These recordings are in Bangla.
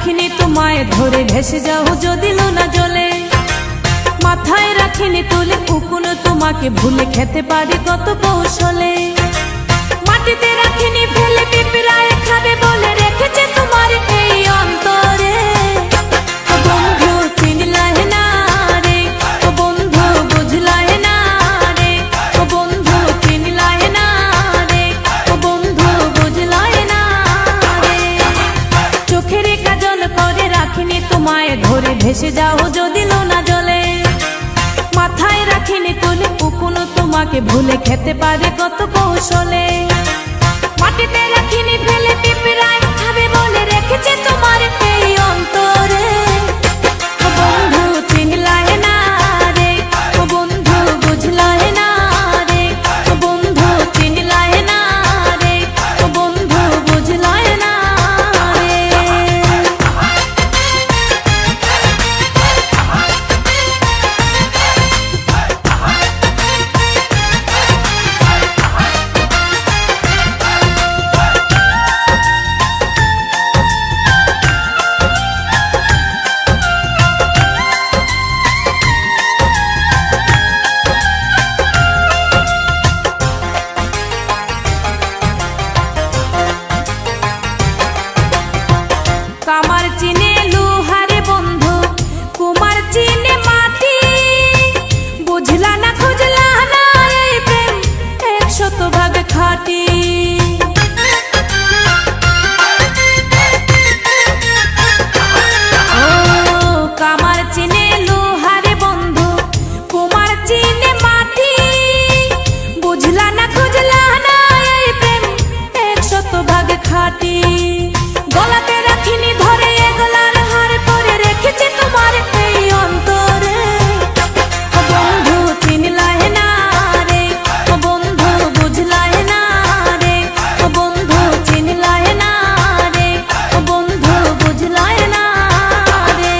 রাখিনি তোমায় ধরে ভেসে যাও যদি লোনা জলে। মাথায় রাখিনি তুলে উকুনো তোমাকে ভুলে খেতে পারি কত কৌশলে। মাটিতে রাখিনি ফেলে পিঁপড়ায় খাবে বলে রেখেছে তোমার এই অন্তরে। ও বন্ধু চিনলাহে না রে, ও বন্ধু বুঝলাহে না রে, ও বন্ধু চিনলাহে না রে, ও বন্ধু বুঝলাহে না রে। চোখের কাজল করে রাখিনি তোমায় ধরে ভেসে যাও যদি লোনা জলে। মাথায় রাখিনি তুলে উকুনো তোমাকে ভুলে খেতে পারে কত কৌশলে। মাটিতে রাখিনি ফেলে পিঁপড়ায় খাবে বলে রেখেছে তোমার এই অন্তরে। ও বন্ধু চিনলাহে না রে, ও বন্ধু বুঝলাহে না রে, ও বন্ধু চিনলাহে না রে, ও বন্ধু বুঝলাহে না রে। কামার চিনে লোহারে বন্ধু, কুমার চিনে মাটি। বুঝলা না খুঁজলা না এই প্রেম 100% খাঁটি। ও কামার চিনে লোহারে বন্ধু, কুমার চিনে মাটি। বুঝলা না খুঁজলা না এই প্রেম 100% খাঁটি। গলাতে রাখিনি ধরে এগলার হার করে রেখেছে তোমার এই অন্তরে। ও বন্ধু চিনলাহে না রে, ও বন্ধু বুঝলাহে না রে, ও বন্ধু চিনলাহে না রে, ও বন্ধু বুঝলাহে না রে।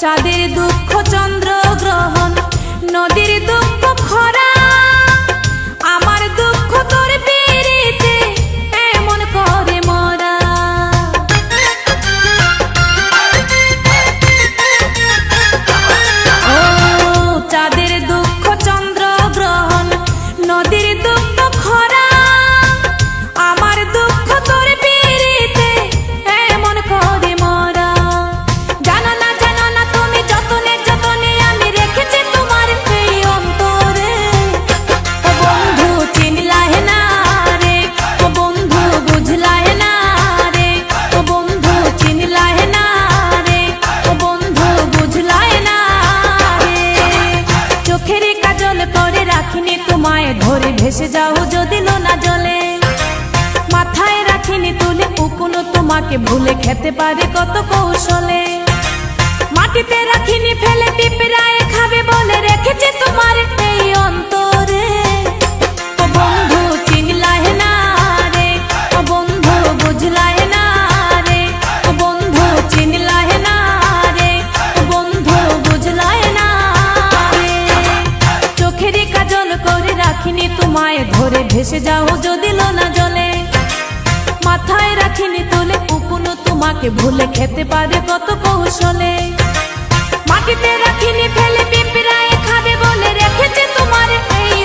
চাঁদের দুঃখ চন্দ্র গ্রহণ, নদীর দুঃখ খরা। আমার দুঃখ তোর পিরিতে এমন করে মরা। ও চাঁদের দুঃখ চন্দ্র গ্রহণ, নদীর দুঃখ খরা। আমার দুঃখ তোর পিরিতে এমন করে মরা। জানো না জানো না তুমি যতনে যতনে আমি রেখেছি তোমার এই অন্তরে। ও বন্ধু চিনলাহে না রে, ও বন্ধু বুঝলাহে না রে, ও বন্ধু চিনলাহে না রে, ও বন্ধু বুঝলাহে না রে। চোখের কাজল করে রাখিনি তোমায় ধরে ভেসে যাও যদি লোনা জলে। মাথায় রাখিনি তুলে উকুনো তোমাকে ভুলে খেতে পারে কত কৌশলে। মাটিতে রাখিনি ফেলে পিঁপড়ায় খাবে বলে রেখেছে তোমার এই অন্তরে। ও বন্ধু চিনলাহে না রে, ও বন্ধু বুঝলাহে না রে, ও বন্ধু চিনলাহে না রে, ও বন্ধু বুঝলাহে না রে। চোখের কাজল করে রাখিনি তোমায় ধরে ভেসে যাও যদি লোনা জলে। মাথায় রাখিনি তুলে উকুনো তোমাকে ভুলে খেতে পারে কত কৌশলে। মাটিতে রাখিনি ফেলে পিঁপড়ায় খাবে বলে রেখেছে তোমার এই